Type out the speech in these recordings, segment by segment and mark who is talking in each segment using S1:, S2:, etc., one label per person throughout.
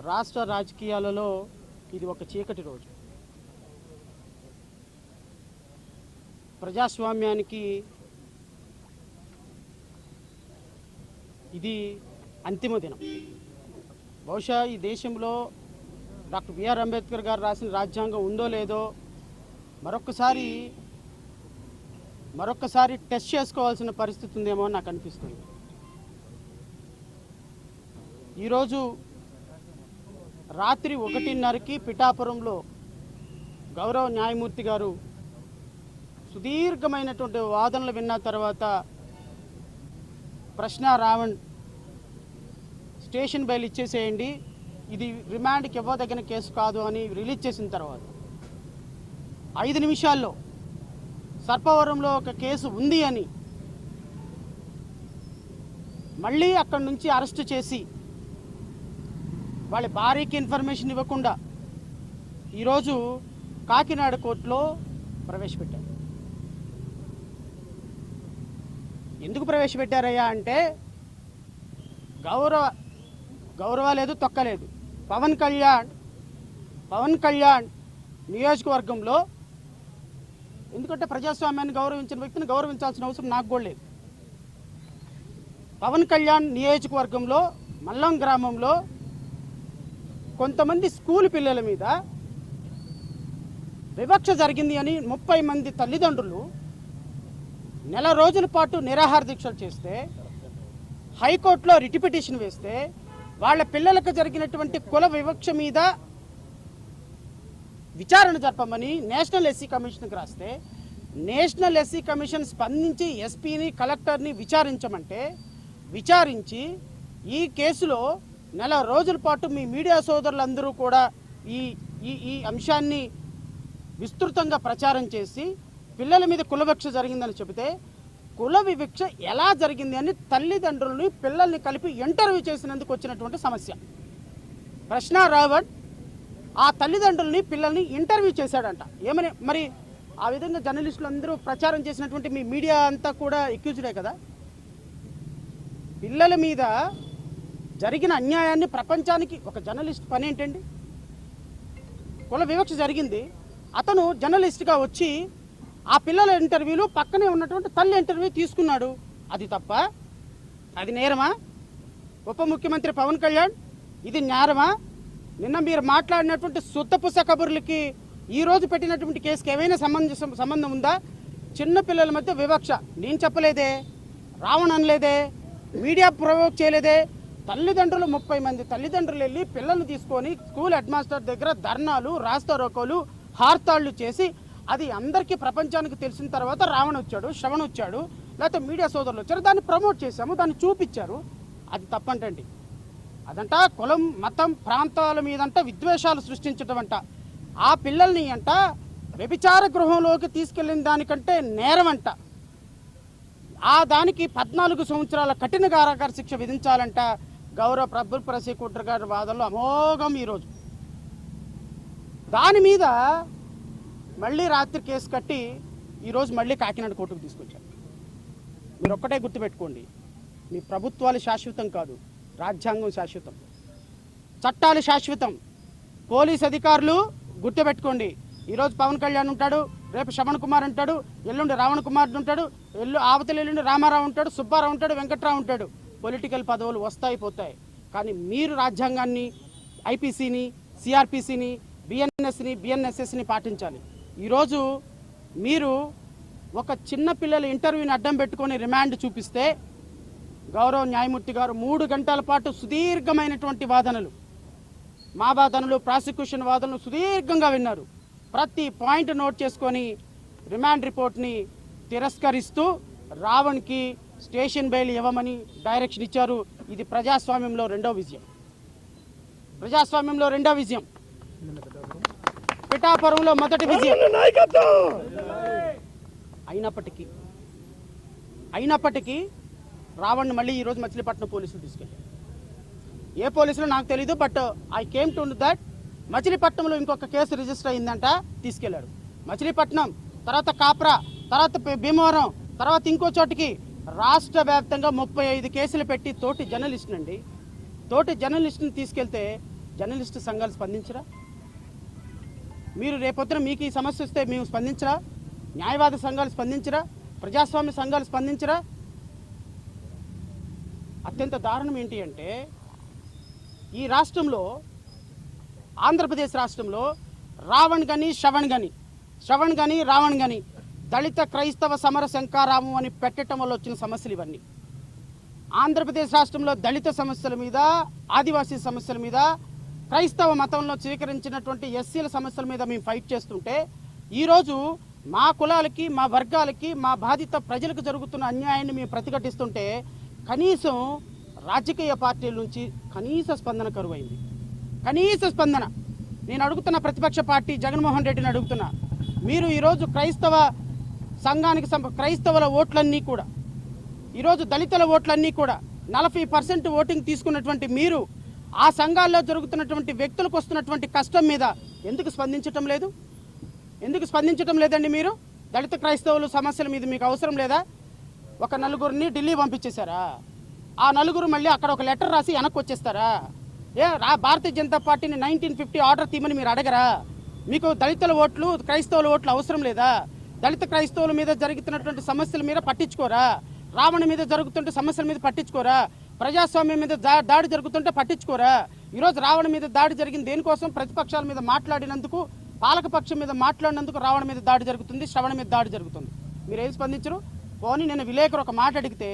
S1: రాష్ట్ర రాజకీయాలలో ఇది ఒక చీకటి రోజు. ప్రజాస్వామ్యానికి ఇది అంతిమ దినం. బహుశా ఈ దేశంలో డాక్టర్ బిఆర్ అంబేద్కర్ గారు రాసిన రాజ్యాంగం ఉందో లేదో మరొక్కసారి టెస్ట్ చేసుకోవాల్సిన పరిస్థితి ఉందేమో నాకు అనిపిస్తుంది. ఈరోజు రాత్రి 1:30కి పిఠాపురంలో గౌరవ న్యాయమూర్తి గారు సుదీర్ఘమైనటువంటి వాదనలు విన్న తర్వాత ప్రశ్న రావణ్ స్టేషన్ బెయిల్ ఇచ్చేసేయండి, ఇది రిమాండ్కి ఇవ్వదగిన కేసు కాదు అని రిలీజ్ చేసిన తర్వాత 5 నిమిషాల్లో సర్పవరంలో ఒక కేసు ఉంది అని మళ్ళీ అక్కడి నుంచి అరెస్ట్ చేసి వాళ్ళ భార్యకి ఇన్ఫర్మేషన్ ఇవ్వకుండా ఈరోజు కాకినాడ కోర్టులో ప్రవేశపెట్టారు. ఎందుకు ప్రవేశపెట్టారయ్యా అంటే గౌరవ లేదు, తొక్కలేదు. పవన్ కళ్యాణ్ నియోజకవర్గంలో, ఎందుకంటే ప్రజాస్వామ్యాన్ని గౌరవించిన వ్యక్తిని గౌరవించాల్సిన అవసరం నాకు కూడా లేదు. పవన్ కళ్యాణ్ నియోజకవర్గంలో మల్లం గ్రామంలో కొంతమంది స్కూల్ పిల్లల మీద వివక్ష జరిగింది అని 30 మంది తల్లిదండ్రులు నెల రోజుల పాటు నిరాహార దీక్షలు చేస్తే, హైకోర్టులో రిట్ పిటిషన్ వేస్తే, వాళ్ళ పిల్లలకు జరిగినటువంటి కుల వివక్ష మీద విచారణ జరపమని నేషనల్ ఎస్సీ కమిషన్కి రాస్తే, నేషనల్ ఎస్సీ కమిషన్ స్పందించి ఎస్పీని కలెక్టర్ని విచారించి ఈ కేసులో నెల రోజుల పాటు మీ మీడియా సోదరులందరూ కూడా ఈ అంశాన్ని విస్తృతంగా ప్రచారం చేసి పిల్లల మీద కుల వివక్ష జరిగిందని చెబితే, కుల వివక్ష ఎలా జరిగింది అని తల్లిదండ్రులని పిల్లల్ని కలిపి ఇంటర్వ్యూ చేసినందుకు వచ్చినటువంటి సమస్య. ప్రశ్న రావణ్ ఆ తల్లిదండ్రులని పిల్లల్ని ఇంటర్వ్యూ చేశాడంట. ఏమని మరి ఆ విధంగా జర్నలిస్టులు అందరూ ప్రచారం చేసినటువంటి మీ మీడియా అంతా కూడా ఎక్యూజ్డే కదా. పిల్లల మీద జరిగిన అన్యాయాన్ని ప్రపంచానికి ఒక జర్నలిస్ట్ పని ఏంటండి? కుల వివక్ష జరిగింది, అతను జర్నలిస్ట్గా వచ్చి ఆ పిల్లల ఇంటర్వ్యూలు పక్కనే ఉన్నటువంటి తల్లి ఇంటర్వ్యూ తీసుకున్నాడు. అది తప్ప? అది నేరమా? ఉప ముఖ్యమంత్రి పవన్ కళ్యాణ్, ఇది నేరమా? నిన్న మీరు మాట్లాడినటువంటి సుత్తపుస కబుర్లకి ఈరోజు పెట్టినటువంటి కేసుకి ఏమైనా సంబంధం ఉందా? చిన్న పిల్లల మధ్య వివక్ష నేను చెప్పలేదే, రావణ్ అనలేదే, మీడియా ప్రొవోక్ చేయలేదే. తల్లిదండ్రులు 30 మంది తల్లిదండ్రులు వెళ్ళి పిల్లల్ని తీసుకొని స్కూల్ హెడ్ మాస్టర్ దగ్గర ధర్నాలు, రాస్తారోకోలు, హార్తాళ్లు చేసి అది అందరికీ ప్రపంచానికి తెలిసిన తర్వాత రావణ్ వచ్చాడు, శ్రవణ్ వచ్చాడు, లేకపోతే మీడియా సోదరులు వచ్చారు, దాన్ని ప్రమోట్ చేశాము, దాన్ని చూపించారు. అది తప్పంటండి. అదంట కులం, మతం, ప్రాంతాల మీదంట విద్వేషాలు సృష్టించడం అంట. ఆ పిల్లల్ని అంట వ్యభిచార గృహంలోకి తీసుకెళ్లిన దానికంటే నేరం అంట. ఆ దానికి 14 సంవత్సరాల కఠిన కారాగార శిక్ష విధించాలంట. గౌరవ పబ్లిక్ ప్రాసిక్యూటర్ గారి వాదనలో అమోఘం. ఈరోజు దాని మీద మళ్ళీ రాత్రి కేసు కట్టి ఈరోజు మళ్ళీ కాకినాడ కోర్టుకు తీసుకొచ్చారు. మీరు ఒక్కటే గుర్తుపెట్టుకోండి, మీ ప్రభుత్వాలు శాశ్వతం కాదు, రాజ్యాంగం శాశ్వతం, చట్టాలు శాశ్వతం. పోలీస్ అధికారులు గుర్తుపెట్టుకోండి, ఈరోజు పవన్ కళ్యాణ్ ఉంటాడు, రేపు శ్రవణ్ కుమార్ ఉంటాడు, ఎల్లుండి రావణ్ కుమార్ ఉంటాడు, ఆవతల ఎల్లుండి రామారావు ఉంటాడు, సుబ్బారావు ఉంటాడు, వెంకట్రావు ఉంటాడు. పొలిటికల్ పదవులు వస్తాయి పోతాయి. కానీ మీరు రాజ్యాంగాన్ని, ఐపీసీని, సిఆర్పిసిని, బిఎన్ఎస్ఎస్ని పాటించాలి. ఈరోజు మీరు ఒక చిన్న పిల్లల ఇంటర్వ్యూని అడ్డం పెట్టుకొని రిమాండ్ చూపిస్తే, గౌరవ న్యాయమూర్తి గారు 3 గంటల పాటు సుదీర్ఘమైనటువంటి వాదనలు, మా వాదనలు, ప్రాసిక్యూషన్ వాదనలు సుదీర్ఘంగా విన్నారు. ప్రతి పాయింట్ నోట్ చేసుకొని రిమాండ్ రిపోర్ట్ని తిరస్కరిస్తూ రావణ్కి స్టేషన్ బెయిల్ ఇవ్వమని డైరెక్షన్ ఇచ్చారు. ఇది ప్రజాస్వామ్యంలో రెండో విజయం, పిఠాపురంలో మొదటి విజయం. అయినప్పటికీ రావణ్ మళ్ళీ ఈరోజు మచిలీపట్నం పోలీసులు తీసుకెళ్ళారు. ఏ పోలీసులు నాకు తెలీదు, but I came to that మచిలీపట్నంలో ఇంకొక కేసు రిజిస్టర్ అయిందంట, తీసుకెళ్లాడు. మచిలీపట్నం తర్వాత కాప్రా, తర్వాత భీమవరం, తర్వాత ఇంకో చోటికి రాష్ట్ర వ్యాప్తంగా 35 కేసులు పెట్టి తోటి జర్నలిస్టుని తీసుకెళ్తే జర్నలిస్టు సంఘాలు స్పందించరా? మీరు రేపొద్దున మీకు ఈ సమస్య వస్తే మేము స్పందించరా? న్యాయవాద సంఘాలు స్పందించరా? ప్రజాస్వామ్య సంఘాలు స్పందించరా? అత్యంత దారుణం ఏంటి అంటే ఈ రాష్ట్రంలో, ఆంధ్రప్రదేశ్ రాష్ట్రంలో రావణ్ గని శ్రవణ్ గని రావణ్ గని దళిత క్రైస్తవ సమర శంకారామం అని పెట్టడం వల్ల వచ్చిన సమస్యలు ఇవన్నీ. ఆంధ్రప్రదేశ్ రాష్ట్రంలో దళిత సమస్యల మీద, ఆదివాసీ సమస్యల మీద, క్రైస్తవ మతంలో స్వీకరించినటువంటి ఎస్సీల సమస్యల మీద మేము ఫైట్ చేస్తుంటే ఈరోజు మా కులాలకి, మా వర్గాలకి, మా బాధిత ప్రజలకు జరుగుతున్న అన్యాయాన్ని మేము ప్రతిఘటిస్తుంటే కనీసం రాజకీయ పార్టీల నుంచి కనీస స్పందన కరువైంది. కనీస స్పందన. నేను అడుగుతున్న ప్రతిపక్ష పార్టీ జగన్మోహన్ రెడ్డిని అడుగుతున్నా, మీరు ఈరోజు క్రైస్తవ సంఘానికి క్రైస్తవుల ఓట్లన్నీ కూడా, ఈరోజు దళితుల ఓట్లన్నీ కూడా 40% ఓటింగ్ తీసుకున్నటువంటి మీరు ఆ సంఘాల్లో జరుగుతున్నటువంటి వ్యక్తులకు వస్తున్నటువంటి కష్టం మీద ఎందుకు స్పందించటం లేదు? ఎందుకు స్పందించటం లేదండి? మీరు దళిత క్రైస్తవుల సమస్యల మీద మీకు అవసరం లేదా? ఒక నలుగురిని ఢిల్లీ పంపించేశారా? ఆ నలుగురు మళ్ళీ అక్కడ ఒక లెటర్ రాసి వెనక్కి వచ్చేస్తారా? భారతీయ జనతా పార్టీని 1950 ఆర్డర్ తీయమని మీరు అడగరా? మీకు దళితుల ఓట్లు, క్రైస్తవుల ఓట్లు అవసరం లేదా? దళిత క్రైస్తవుల మీద జరుగుతున్నటువంటి సమస్యల మీద పట్టించుకోరా? రావణ మీద జరుగుతుంటే సమస్యల మీద పట్టించుకోరా? ప్రజాస్వామ్యం మీద దాడి జరుగుతుంటే పట్టించుకోరా? ఈరోజు రావణ మీద దాడి జరిగింది దేనికోసం? ప్రతిపక్షాల మీద మాట్లాడినందుకు, పాలకపక్షం మీద మాట్లాడినందుకు రావణ మీద దాడి జరుగుతుంది, శ్రవణ మీద దాడి జరుగుతుంది. మీరేం స్పందించరు? పోనీ నేను విలేకరు ఒక మాట అడిగితే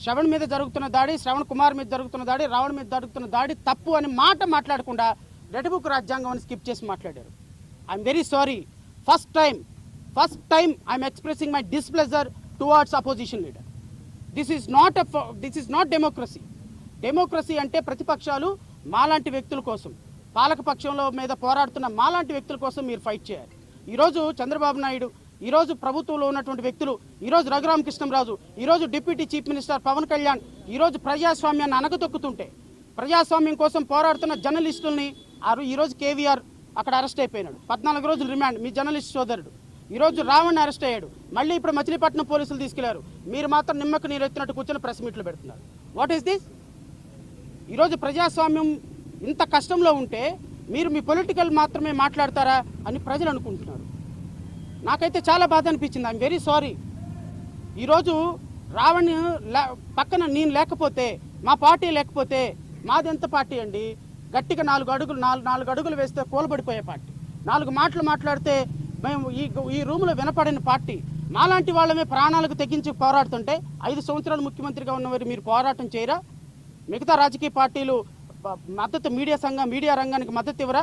S1: శ్రవణ్ మీద జరుగుతున్న దాడి, శ్రవణ్ కుమార్ మీద జరుగుతున్న దాడి, రావణ మీద జరుగుతున్న దాడి తప్పు అని మాట్లాడకుండా రెడ్ బుక్ రాజ్యాంగం అని స్కిప్ చేసి మాట్లాడారు. I'm very sorry. First time I'm expressing my displeasure towards opposition leader. This is not democracy. Democracy అంటే ప్రతిపక్షాలు మాలాంటి వ్యక్తుల కోసం, పాలకపక్షంలో మీద పోరాడుతున్న మాలాంటి వ్యక్తుల కోసం మీరు ఫైట్ చేయాలి. ఈరోజు చంద్రబాబు నాయుడు, ఈరోజు ప్రభుత్వంలో ఉన్నటువంటి వ్యక్తులు, ఈరోజు రఘురామకృష్ణంరాజు, ఈరోజు deputy chief minister Pawan Kalyan ఈరోజు ప్రజాస్వామ్యాన్ని అనగతొక్కుతుంటే, ప్రజాస్వామ్యం కోసం పోరాడుతున్న జర్నలిస్టుల్ని ఈరోజు కేవీఆర్ అక్కడ అరెస్ట్ అయిపోయినాడు, 14 రోజులు రిమాండ్. మీ జర్నలిస్ట్ సోదరుడు ఈరోజు రావణ్ అరెస్ట్ అయ్యాడు. మళ్ళీ ఇప్పుడు మచిలీపట్నం పోలీసులు తీసుకెళ్లారు. మీరు మాత్రం నిమ్మకు నీరు ఎత్తినట్టు కూర్చొని ప్రెస్ మీట్లు పెడుతున్నారు. What is this? ఈరోజు ప్రజాస్వామ్యం ఇంత కష్టంలో ఉంటే మీరు మీ పొలిటికల్ మాత్రమే మాట్లాడతారా అని ప్రజలు అనుకుంటున్నారు. నాకైతే చాలా బాధ అనిపించింది. I'm very sorry. ఈరోజు రావణ్ పక్కన నేను లేకపోతే, మా పార్టీ లేకపోతే, మాది ఎంత పార్టీ అండి? గట్టిగా 4 అడుగులు వేస్తే కూలబడిపోయే పార్టీ. 4 మాటలు మాట్లాడితే మేము ఈ రూమ్లో వినపడిన పార్టీ. మాలాంటి వాళ్ళమే ప్రాణాలకు తెగించి పోరాడుతుంటే 5 సంవత్సరాలు ముఖ్యమంత్రిగా ఉన్నవారు మీరు పోరాటం చేయరా? మిగతా రాజకీయ పార్టీలు మద్దతు, మీడియా రంగానికి మద్దతు ఇవ్వరా?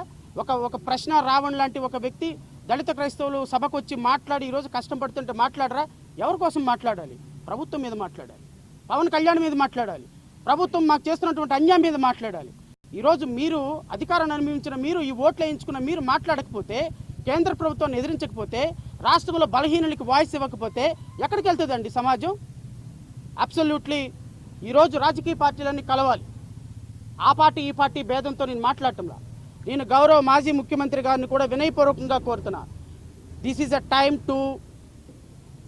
S1: ఒక ప్రశ్న రావణ్ లాంటి ఒక వ్యక్తి దళిత క్రైస్తవులు సభకు వచ్చి మాట్లాడి ఈరోజు కష్టం పడుతుంటే మాట్లాడరా? ఎవరి కోసం మాట్లాడాలి? ప్రభుత్వం మీద మాట్లాడాలి, పవన్ కళ్యాణ్ మీద మాట్లాడాలి, ప్రభుత్వం మాకు చేస్తున్నటువంటి అన్యాయం మీద మాట్లాడాలి. ఈరోజు మీరు అధికారాన్ని అనుభవించిన మీరు, ఈ ఓట్లు వేయించుకున్న మీరు మాట్లాడకపోతే, కేంద్ర ప్రభుత్వాన్ని ఎదిరించకపోతే, రాష్ట్రంలో బలహీనులకి వాయిస్ ఇవ్వకపోతే ఎక్కడికి వెళ్తుందండి సమాజం? అబ్సల్యూట్లీ ఈరోజు రాజకీయ పార్టీలన్నీ కలవాలి. ఆ పార్టీ ఈ పార్టీ భేదంతో నేను మాట్లాడటంలా. నేను గౌరవ మాజీ ముఖ్యమంత్రి గారిని కూడా వినయపూర్వకంగా కోరుతున్నా, this is a time to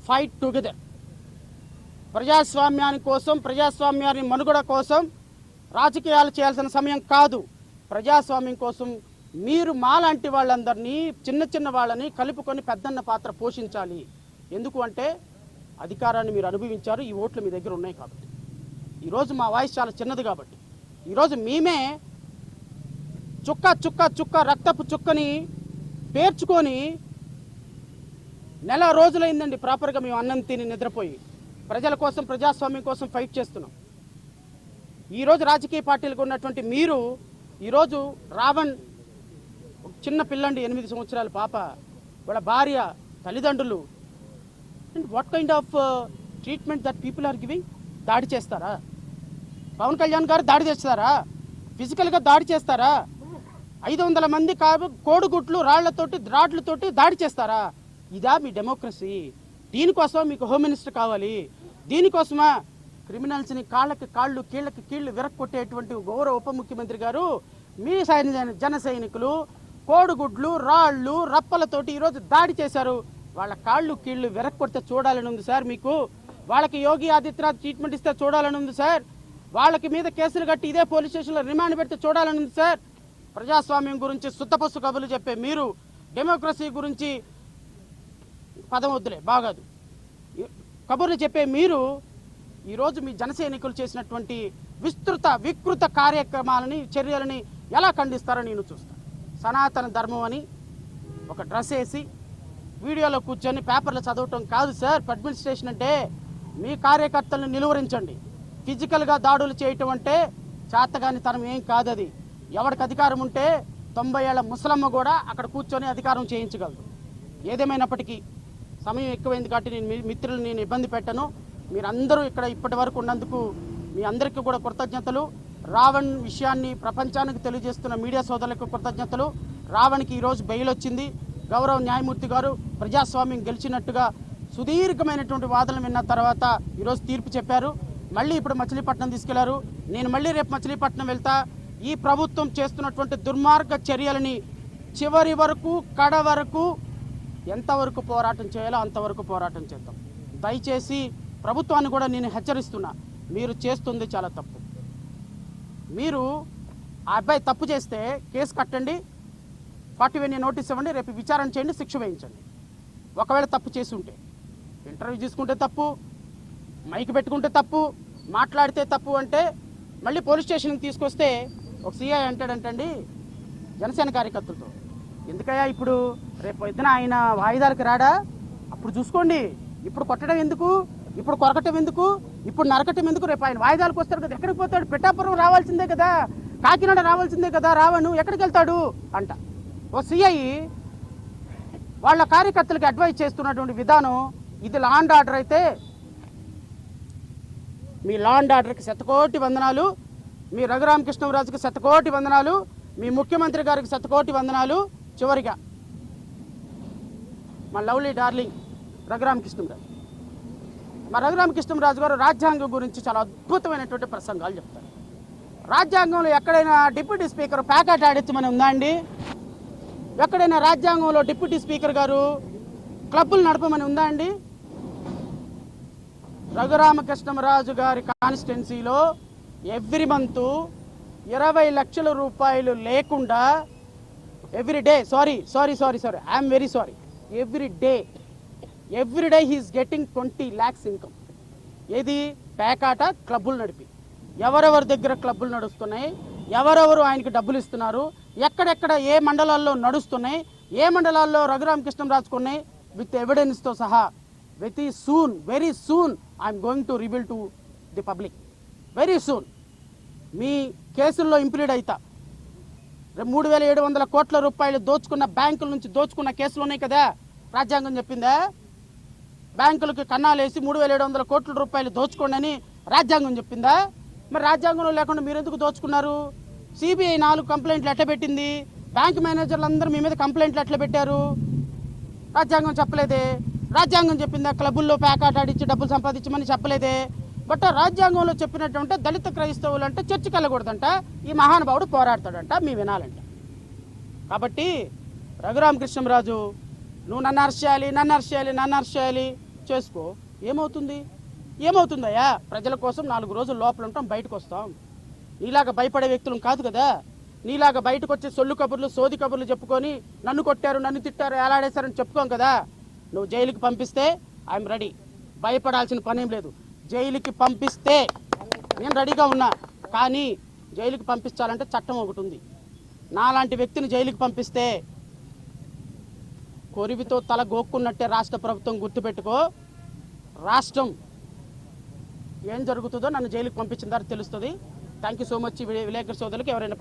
S1: fight together. ప్రజాస్వామ్యాన్ని మనుగడ కోసం రాజకీయాలు చేయాల్సిన సమయం కాదు. ప్రజాస్వామ్యం కోసం మీరు మాలాంటి వాళ్ళందరినీ, చిన్న వాళ్ళని కలుపుకొని పెద్దన్న పాత్ర పోషించాలి. ఎందుకు అంటే అధికారాన్ని మీరు అనుభవించారు, ఈ ఓట్లు మీ దగ్గర ఉన్నాయి కాబట్టి. ఈరోజు మా వాయిస్ చాలా చిన్నది కాబట్టి ఈరోజు మేమే చుక్క రక్తపు చుక్కని పేర్చుకొని నెల రోజులైందండి ప్రాపర్గా మేము అన్నం తిని నిద్రపోయి ప్రజల కోసం, ప్రజాస్వామ్యం కోసం ఫైట్ చేస్తున్నాం. ఈరోజు రాజకీయ పార్టీలకు ఉన్నటువంటి మీరు ఈరోజు రావణ్ చిన్న పిల్లండి, 8 సంవత్సరాల పాప, వాళ్ళ భార్య, తల్లిదండ్రులు, and what kind of treatment that people are giving? దాడి చేస్తారా? పవన్ కళ్యాణ్ గారు దాడి చేస్తారా? ఫిజికల్గా దాడి చేస్తారా? 500 మంది కోడిగుట్లు రాడ్లతోటి దాడి చేస్తారా? ఇదా మీ డెమోక్రసీ? దీనికోసం మీకు హోమ్ మినిస్టర్ కావాలి? దీనికోసమా క్రిమినల్స్ని కాళ్ళకి కాళ్ళు, కీళ్ళకి కీళ్ళు విరక్కొట్టేటువంటి గౌరవ ఉప ముఖ్యమంత్రి గారు? మీ జన సైనికులు కోడిగుడ్లు, రాళ్ళు, రప్పలతోటి ఈరోజు దాడి చేశారు. వాళ్ళ కాళ్ళు కీళ్ళు విరక్కొడితే చూడాలని ఉంది సార్ మీకు. వాళ్ళకి యోగి ఆదిత్యనాథ్ ట్రీట్మెంట్ ఇస్తే చూడాలని ఉంది సార్. వాళ్ళకి మీద కేసులు కట్టి ఇదే పోలీస్ స్టేషన్లో రిమాండ్ పెడితే చూడాలని ఉంది సార్. ప్రజాస్వామ్యం గురించి సుత్తపస్సు కబుర్లు చెప్పే మీరు, డెమోక్రసీ గురించి పదం వద్దులే బాగాదు కబుర్లు చెప్పే మీరు ఈరోజు మీ జనసైనికులు చేసినటువంటి వికృత కార్యక్రమాలని, చర్యలని ఎలా ఖండిస్తారో నేను చూస్తాను. సనాతన ధర్మం అని ఒక డ్రెస్ వేసి వీడియోలో కూర్చొని పేపర్లు చదవటం కాదు సార్. అడ్మినిస్ట్రేషన్ అంటే మీ కార్యకర్తలను నిలువరించండి. ఫిజికల్గా దాడులు చేయటం అంటే చేతగాని తనం ఏం కాదు. అది ఎవరికి అధికారం ఉంటే 90 ఏళ్ల ముసలమ్మ కూడా అక్కడ కూర్చొని అధికారం చేయించగలదు. ఏదేమైనప్పటికీ సమయం ఎక్కువైంది కాబట్టి మిత్రులు నేను ఇబ్బంది పెట్టను. మీరందరూ ఇక్కడ ఇప్పటి వరకు ఉన్నందుకు మీ అందరికీ కూడా కృతజ్ఞతలు. రావణ్ విషయాన్ని ప్రపంచానికి తెలియజేస్తున్న మీడియా సోదరులకు కృతజ్ఞతలు. రావణ్కి ఈరోజు బెయిల్ వచ్చింది. గౌరవ న్యాయమూర్తి గారు ప్రజాస్వామ్యం గెలిచినట్టుగా సుదీర్ఘమైనటువంటి వాదనలు విన్న తర్వాత ఈరోజు తీర్పు చెప్పారు. మళ్ళీ ఇప్పుడు మచిలీపట్నం తీసుకెళ్లారు. నేను మళ్ళీ రేపు మచిలీపట్నం వెళ్తా. ఈ ప్రభుత్వం చేస్తున్నటువంటి దుర్మార్గ చర్యలని చివరి వరకు, కడ వరకు ఎంతవరకు పోరాటం చేయాలో అంతవరకు పోరాటం చేద్దాం. దయచేసి ప్రభుత్వాన్ని కూడా నేను హెచ్చరిస్తున్నా, మీరు చేస్తుంది చాలా తప్పు. మీరు ఆ అబ్బాయి తప్పు చేస్తే కేసు కట్టండి, 40 నోటీస్ ఇవ్వండి, రేపు విచారణ చేయండి, శిక్ష వేయించండి. ఒకవేళ తప్పు చేసి ఉంటే ఇంటర్వ్యూ తీసుకుంటే తప్పు, మైక్ పెట్టుకుంటే తప్పు, మాట్లాడితే తప్పు అంటే మళ్ళీ పోలీస్ స్టేషన్కి తీసుకొస్తే ఒక సిఐ అంటాడంటండి జనసేన కార్యకర్తలతో, ఎందుకయ్యా ఇప్పుడు రేపు పొద్దున ఆయన వాయిదాలకు రాడా, అప్పుడు చూసుకోండి, ఇప్పుడు కొట్టడం ఎందుకు, ఇప్పుడు కొరకటం ఎందుకు, ఇప్పుడు నరకటం ఎందుకు, రేపు ఆయన వాయిదాలకు వస్తాడు కదా, ఎక్కడికి పోతాడు, పిఠాపురం రావాల్సిందే కదా, కాకినాడ రావాల్సిందే కదా, రావను ఎక్కడికి వెళ్తాడు అంట. ఓ సిఐ వాళ్ళ కార్యకర్తలకు అడ్వైజ్ చేస్తున్నటువంటి విధానం ఇది. లా అండ్ ఆర్డర్ అయితే మీ లా అండ్ ఆర్డర్కి శతకోటి వందనాలు, మీ రఘురామకృష్ణరాజుకి శతకోటి వందనాలు, మీ ముఖ్యమంత్రి గారికి శతకోటి వందనాలు. చివరిగా మా లవ్లీ డార్లింగ్ రఘురామకృష్ణరాజు, మా రఘురామకృష్ణరాజు గారు రాజ్యాంగం గురించి చాలా అద్భుతమైనటువంటి ప్రసంగాలు చెప్తారు. రాజ్యాంగంలో ఎక్కడైనా డిప్యూటీ స్పీకర్ ప్యాకెట్ ఆడించమని ఉందా అండి? ఎక్కడైనా రాజ్యాంగంలో డిప్యూటీ స్పీకర్ గారు క్లబ్బులు నడపమని ఉందా అండి? రఘురామకృష్ణరాజు గారి కాన్స్టిట్యున్సీలో ఎవ్రీ మంత్ 20 లక్షల రూపాయలు లేకుండా every day I'm very sorry every day he's getting 20 lakhs income. ఏది? పేకాట క్లబ్బులు నడిపి. ఎవరెవరి దగ్గర క్లబ్బులు నడుస్తున్నాయి, ఎవరెవరు ఆయనకి డబ్బులు ఇస్తున్నారు, ఎక్కడెక్కడ ఏ మండలాల్లో నడుస్తున్నాయి, ఏ మండలాల్లో రఘురామకృష్ణరాజుకు ఉన్నాయి, విత్ ఎవిడెన్స్తో సహా very soon I'm going to reveal to the public. Very soon మీ కేసుల్లో ఇంప్లీడ్ అవుతా. 3,700 కోట్ల రూపాయలు దోచుకున్న, బ్యాంకుల నుంచి దోచుకున్న కేసులు ఉన్నాయి కదా, రాజ్యాంగం చెప్పిందా? బ్యాంకులకు కన్నాలేసి 3,700 కోట్ల రూపాయలు దోచుకోండి అని రాజ్యాంగం చెప్పిందా? మరి రాజ్యాంగంలో లేకుండా మీరు ఎందుకు దోచుకున్నారు? సిబిఐ 4 కంప్లైంట్లు ఎట్లా పెట్టింది? బ్యాంక్ మేనేజర్లు అందరూ మీ మీద కంప్లైంట్లు ఎట్లా పెట్టారు? రాజ్యాంగం చెప్పలేదే. రాజ్యాంగం చెప్పిందా క్లబ్బుల్లో ప్యాకాట్ ఆడిచ్చి డబ్బులు సంపాదించమని? చెప్పలేదే. బట్ రాజ్యాంగంలో చెప్పినట్టు దళిత క్రైస్తవులు అంటే చర్చికి వెళ్ళకూడదంట, ఈ మహానుభావుడు పోరాడతాడంట, మీ వినాలంట. కాబట్టి రఘురామకృష్ణరాజు, నువ్వు నన్ను అరెస్ట్ చేయాలి చేసుకో. ఏమవుతుందయ్యా? ప్రజల కోసం 4 రోజులు లోపల ఉంటాం, బయటకు వస్తాం. నీలాగా భయపడే వ్యక్తులం కాదు కదా. నీలాగా బయటకు వచ్చి సొల్లు కబుర్లు, సోది కబుర్లు చెప్పుకొని నన్ను కొట్టారు, నన్ను తిట్టారు, ఎలాడేశారని చెప్పుకోం కదా. నువ్వు జైలుకి పంపిస్తే ఐఎమ్ రెడీ, భయపడాల్సిన పనేం లేదు. జైలుకి పంపిస్తే నేను రెడీగా ఉన్నా. కానీ జైలుకి పంపించాలంటే చట్టం ఒకటి ఉంది. నాలాంటి వ్యక్తిని జైలుకి పంపిస్తే కొరివితో తల గోక్కున్నట్టే రాష్ట్ర ప్రభుత్వం. గుర్తుపెట్టుకో, రాష్ట్రం ఏం జరుగుతుందో నన్ను జైలుకి పంపించిన తర్వాత తెలుస్తుంది. Thank you so much. విలేకరు సోదరులకు ఎవరైనా